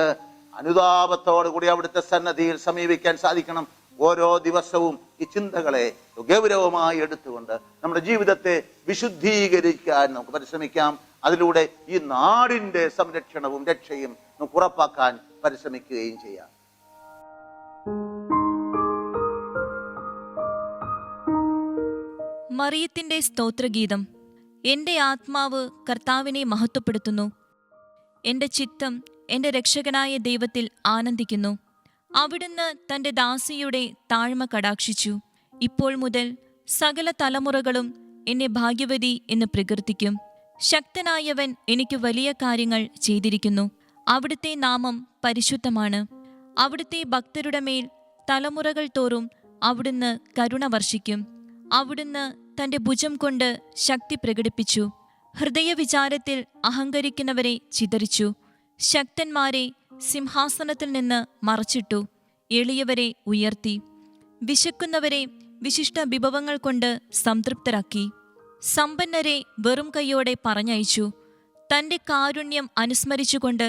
അനുതാപത്തോടു കൂടി അവിടുത്തെ സന്നദ്ധിയിൽ സമീപിക്കാൻ സാധിക്കണം. ഓരോ ദിവസവും ഈ ചിന്തകളെ ഗൗരവമായി എടുത്തുകൊണ്ട് നമ്മുടെ ജീവിതത്തെ വിശുദ്ധീകരിക്കാൻ നമുക്ക് പരിശ്രമിക്കാം. അതിലൂടെ ഈ നാടിന്റെ സംരക്ഷണവും രക്ഷയും നമുക്ക് ഉറപ്പാക്കാൻ പരിശ്രമിക്കുകയും ചെയ്യാം. മറിയത്തിന്റെ സ്തോത്രഗീതം. എൻ്റെ ആത്മാവ് കർത്താവിനെ മഹത്വപ്പെടുത്തുന്നു. എൻ്റെ ചിത്തം എൻ്റെ രക്ഷകനായ ദൈവത്തിൽ ആനന്ദിക്കുന്നു. അവിടുന്ന് തൻ്റെ ദാസിയുടെ താഴ്മ കടാക്ഷിച്ചു. ഇപ്പോൾ മുതൽ സകല തലമുറകളും എന്നെ ഭാഗ്യവതി എന്ന് പ്രകീർത്തിക്കും. ശക്തനായവൻ എനിക്ക് വലിയ കാര്യങ്ങൾ ചെയ്തിരിക്കുന്നു. അവിടുത്തെ നാമം പരിശുദ്ധമാണ്. അവിടുത്തെ ഭക്തരുടെ മേൽ തലമുറകൾ തോറും അവിടുന്ന് കരുണ വർഷിക്കും. അവിടുന്ന് തൻ്റെ ഭുജം കൊണ്ട് ശക്തി പ്രകടിപ്പിച്ചു. ഹൃദയവിചാരത്തിൽ അഹങ്കരിക്കുന്നവരെ ചിതറിച്ചു. ശക്തന്മാരെ സിംഹാസനത്തിൽ നിന്ന് മറച്ചിട്ടു. എളിയവരെ ഉയർത്തി. വിശക്കുന്നവരെ വിശിഷ്ട വിഭവങ്ങൾ കൊണ്ട് സംതൃപ്തരാക്കി. സമ്പന്നരെ വെറും കൈയോടെ പറഞ്ഞയച്ചു. തൻ്റെ കാരുണ്യം അനുസ്മരിച്ചുകൊണ്ട്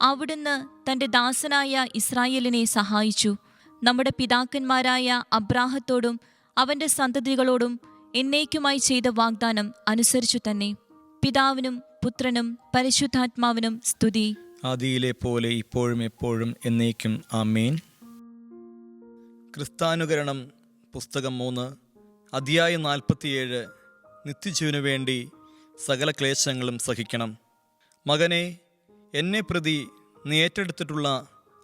അവിടുന്ന് തൻ്റെ ദാസനായ ഇസ്രായേലിനെ സഹായിച്ചു. നമ്മുടെ പിതാക്കന്മാരായ അബ്രാഹത്തോടും അവൻ്റെ സന്തതികളോടും എന്നേക്കുമായി ചെയ്ത വാഗ്ദാനം അനുസരിച്ചു തന്നെ. പിതാവിനും പുത്രനും പരിശുദ്ധാത്മാവിനും സ്തുതി. ആദിയിലെ പോലെ ഇപ്പോഴും എപ്പോഴും എന്നേക്കും ആമേൻ. ക്രിസ്താനുകരണം പുസ്തകം 3 അധ്യായം 47. നിത്യജീവനു വേണ്ടി സകല ക്ലേശങ്ങളും സഹിക്കണം. മകനെ, എന്നെ പ്രതി നീ ഏറ്റെടുത്തിട്ടുള്ള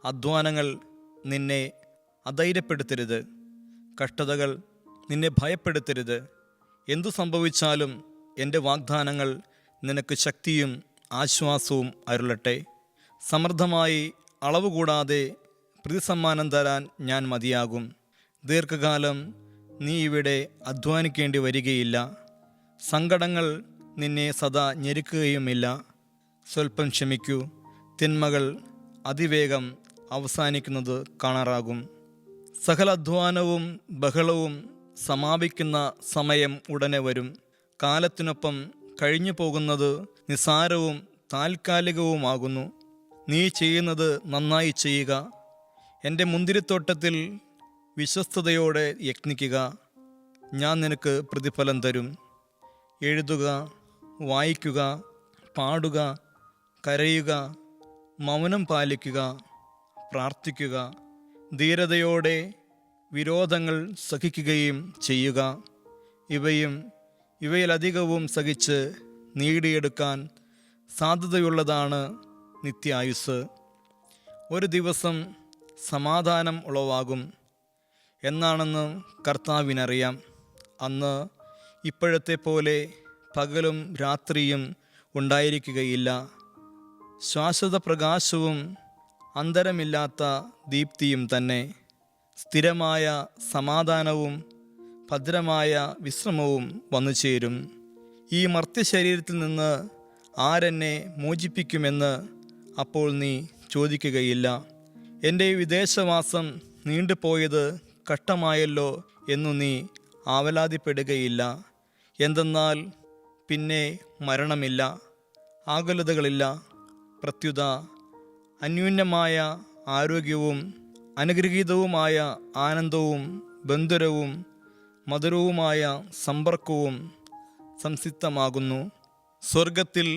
അധ്വാനങ്ങൾ നിന്നെ അധൈര്യപ്പെടുത്തരുത്. കഷ്ടതകൾ നിന്നെ ഭയപ്പെടുത്തരുത്. എന്തു സംഭവിച്ചാലും എൻ്റെ വാഗ്ദാനങ്ങൾ നിനക്ക് ശക്തിയും ആശ്വാസവും അരുളട്ടെ. സമൃദ്ധമായി അളവ് കൂടാതെ പ്രതിസമ്മാനം തരാൻ ഞാൻ മതിയാകും. ദീർഘകാലം നീ ഇവിടെ അധ്വാനിക്കേണ്ടി വരികയില്ല. സങ്കടങ്ങൾ നിന്നെ സദാ ഞെരുക്കുകയുമില്ല. സ്വൽപ്പം ക്ഷമിക്കൂ. തിന്മകൾ അതിവേഗം അവസാനിക്കുന്നത് കാണാറാകും. സകല അധ്വാനവും ബഹളവും സമാപിക്കുന്ന സമയം ഉടനെ വരും. കാലത്തിനൊപ്പം കഴിഞ്ഞു പോകുന്നത് നിസ്സാരവും താൽക്കാലികവുമാകുന്നു. നീ ചെയ്യുന്നത് നന്നായി ചെയ്യുക. എൻ്റെ മുന്തിരിത്തോട്ടത്തിൽ വിശ്വസ്തയോടെ യത്നിക്കുക. ഞാൻ നിനക്ക് പ്രതിഫലം തരും. എഴുതുക, വായിക്കുക, പാടുക, കരയുക, മൗനം പാലിക്കുക, പ്രാർത്ഥിക്കുക. ധീരതയോടെ വിരോധങ്ങൾ സഹിക്കുകയും ചെയ്യുക. ഇവയിലധികവും സഹിച്ച് നേടിയെടുക്കാൻ സാധ്യതയുള്ളതാണ് നിത്യായുസ്. ഒരു ദിവസം സമാധാനം ഉളവാകും. എന്നാണെന്ന് കർത്താവിനറിയാം. അന്ന് ഇപ്പോഴത്തെ പോലെ പകലും രാത്രിയും ഉണ്ടായിരിക്കുകയില്ല. ശാശ്വത പ്രകാശവും അന്തരമില്ലാത്ത ദീപ്തിയും തന്നെ. സ്ഥിരമായ സമാധാനവും ഭദ്രമായ വിശ്രമവും വന്നു ചേരും. ഈ മർത്യശരീരത്തിൽ നിന്ന് ആരെന്നെ മോചിപ്പിക്കുമെന്ന് അപ്പോൾ നീ ചോദിക്കുകയില്ല. എൻ്റെ വിദേശവാസം നീണ്ടുപോയത് കഷ്ടമായല്ലോ എന്നു നീ ആവലാതിപ്പെടുകയില്ല. എന്തെന്നാൽ പിന്നെ മരണമില്ല, ആകുലതകളില്ല. പ്രത്യുത അന്യൂന്യമായ ആരോഗ്യവും അനുഗ്രഹീതവുമായ ആനന്ദവും ബന്ധുരവും മധുരവുമായ സമ്പർക്കവും സംസിദ്ധമാകുന്നു. സ്വർഗത്തിൽ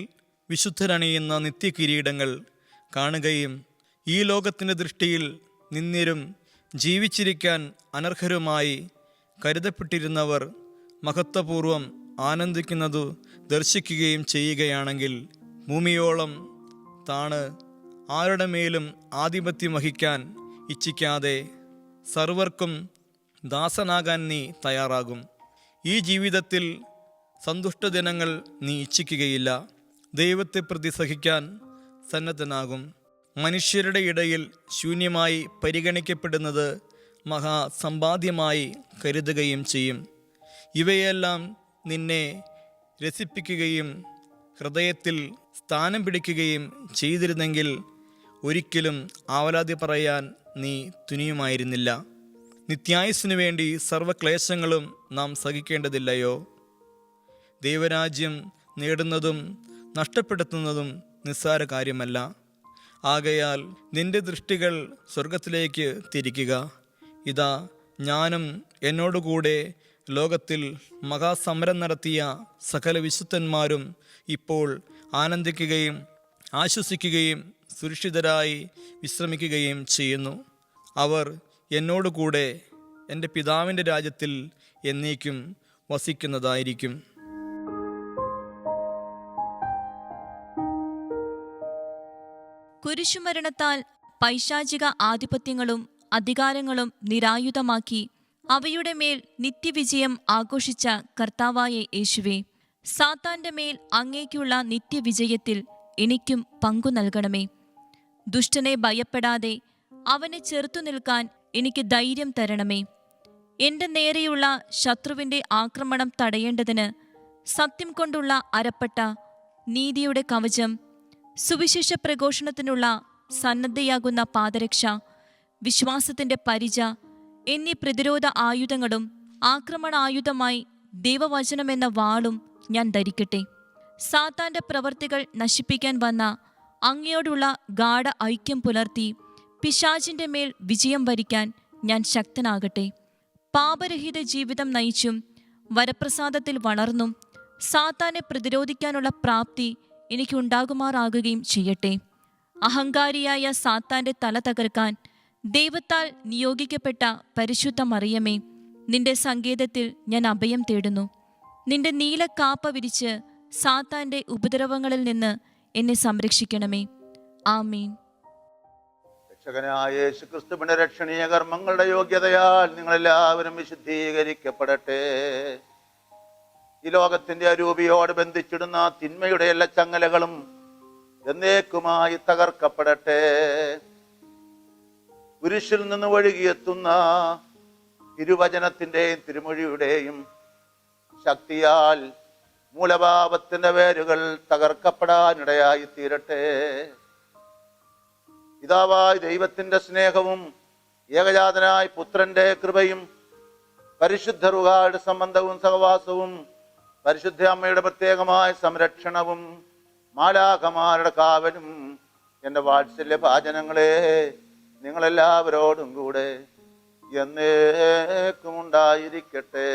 വിശുദ്ധരണിയുന്ന നിത്യകിരീടങ്ങൾ കാണുകയും ഈ ലോകത്തിൻ്റെ ദൃഷ്ടിയിൽ നിന്ദ്യരും ജീവിച്ചിരിക്കാൻ അനർഹരുമായി കരുതപ്പെട്ടിരുന്നവർ മഹത്വപൂർവം ആനന്ദിക്കുന്നതു ദർശിക്കുകയും ചെയ്യുകയാണെങ്കിൽ, ഭൂമിയോളം താണ് ആരുടെ മേലും ആധിപത്യം വഹിക്കാൻ ഇച്ഛിക്കാതെ സർവർക്കും ദാസനാകാൻ നീ തയ്യാറാകും. ഈ ജീവിതത്തിൽ സന്തുഷ്ടദിനങ്ങൾ നീ ഇച്ഛിക്കുകയില്ല. ദൈവത്തെ പ്രതി സഹിക്കാൻ സന്നദ്ധനാകും. മനുഷ്യരുടെ ഇടയിൽ ശൂന്യമായി പരിഗണിക്കപ്പെടുന്നത് മഹാസമ്പാദ്യമായി കരുതുകയും ചെയ്യും. ഇവയെല്ലാം നിന്നെ രസിപ്പിക്കുകയും ഹൃദയത്തിൽ സ്ഥാനം പിടിക്കുകയും ചെയ്തിരുന്നെങ്കിൽ ഒരിക്കലും ആവലാതി പറയാൻ നീ തുനിയുമായിരുന്നില്ല. നിത്യായുസ്സിനു വേണ്ടി സർവക്ലേശങ്ങളും നാം സഹിക്കേണ്ടതില്ലയോ? ദൈവരാജ്യം നേടുന്നതും നഷ്ടപ്പെടുത്തുന്നതും നിസ്സാര കാര്യമല്ല. ആകയാൽ നിന്റെ ദൃഷ്ടികൾ സ്വർഗത്തിലേക്ക് തിരിക്കുക. ഇതാ, ഞാനും എന്നോടുകൂടെ ലോകത്തിൽ മഹാസമരം നടത്തിയ സകല വിശുദ്ധന്മാരും ഇപ്പോൾ ആനന്ദിക്കുകയും ആശ്വസിക്കുകയും സുരക്ഷിതരായി വിശ്രമിക്കുകയും ചെയ്യുന്നു. അവർ എന്നോടുകൂടെ എൻ്റെ പിതാവിൻ്റെ രാജ്യത്തിൽ എന്നേക്കും വസിക്കുന്നതായിരിക്കും. കുരിശുമരണത്താൽ പൈശാചിക ആധിപത്യങ്ങളും അധികാരങ്ങളും നിരായുധമാക്കി അവയുടെ മേൽ നിത്യവിജയം ആഘോഷിച്ച കർത്താവായ യേശുവേ, സാത്താന്റെ മേൽ അങ്ങേക്കുള്ള നിത്യവിജയത്തിൽ എനിക്കും പങ്കു നൽകണമേ. ദുഷ്ടനെ ഭയപ്പെടാതെ അവനെ ചെറുത്തു നിൽക്കാൻ എനിക്ക് ധൈര്യം തരണമേ. എൻ്റെ നേരെയുള്ള ശത്രുവിൻ്റെ ആക്രമണം തടയേണ്ടതിന് സത്യം കൊണ്ടുള്ള അരപ്പട്ട, നീതിയുടെ കവചം, സുവിശേഷ പ്രഘോഷണത്തിനുള്ള സന്നദ്ധയാകുന്ന പാദരക്ഷ, വിശ്വാസത്തിൻ്റെ പരിച എന്നീ പ്രതിരോധ ആയുധങ്ങളും ആക്രമണായുധമായി ദൈവവചനമെന്ന വാളും ഞാൻ ധരിക്കട്ടെ. സാത്താന്റെ പ്രവർത്തികൾ നശിപ്പിക്കാൻ വന്ന അങ്ങയോടുള്ള ഗാഢ ഐക്യം പുലർത്തി പിശാചിൻ്റെ മേൽ വിജയം വരിക്കാൻ ഞാൻ ശക്തനാകട്ടെ. പാപരഹിത ജീവിതം നയിച്ചും വരപ്രസാദത്തിൽ വളർന്നും സാത്താനെ പ്രതിരോധിക്കാനുള്ള പ്രാപ്തി എനിക്കുണ്ടാകുമാറാകുകയും ചെയ്യട്ടെ. അഹങ്കാരിയായ സാത്താന്റെ തല തകർക്കാൻ ദൈവത്താൽ നിയോഗിക്കപ്പെട്ട പരിശുദ്ധ മറിയമേ, നിന്റെ സങ്കേതത്തിൽ ഞാൻ അഭയം തേടുന്നു. നിന്റെ നീലക്കാപ്പ വിരിച്ച് സാത്താന്റെ ഉപദ്രവങ്ങളിൽ നിന്ന് എന്നെ സംരക്ഷിക്കണമേ. ആമീൻ. രക്ഷകനായ യേശുക്രിസ്തുവിന്റെ രക്ഷണീയ കർമ്മങ്ങളുടെ യോഗ്യതയാൽ നിങ്ങളെല്ലാവരും വിശുദ്ധീകരിക്കപ്പെടട്ടെ. ഈ ലോകത്തിന്റെ അരൂപിയോട് ബന്ധിച്ചിടുന്ന തിന്മയുടെ എല്ലാ ചങ്ങലകളും എന്നേക്കുമായി തകർക്കപ്പെടട്ടെ. കുരിശിൽ നിന്ന് ഒഴുകിയെത്തുന്ന തിരുവചനത്തിൻ്റെയും തിരുമൊഴിയുടെയും ശക്തിയാൽ മൂലപാപത്തിന്റെ വേരുകൾ തകർക്കപ്പെടാനിടയായി തീരട്ടെ. പിതാവായ ദൈവത്തിന്റെ സ്നേഹവും ഏകജാതനായ പുത്രന്റെ കൃപയും പരിശുദ്ധ റുഹായുടെ സംബന്ധവും സഹവാസവും പരിശുദ്ധ അമ്മയുടെ പ്രത്യേകമായ സംരക്ഷണവും മാലാഖമാരുടെ കാവലും എൻ്റെ വാത്സല്യ ഭാജനങ്ങളെ നിങ്ങളെല്ലാവരോടും കൂടെ എന്നേക്കും ഉണ്ടായിരിക്കട്ടെ.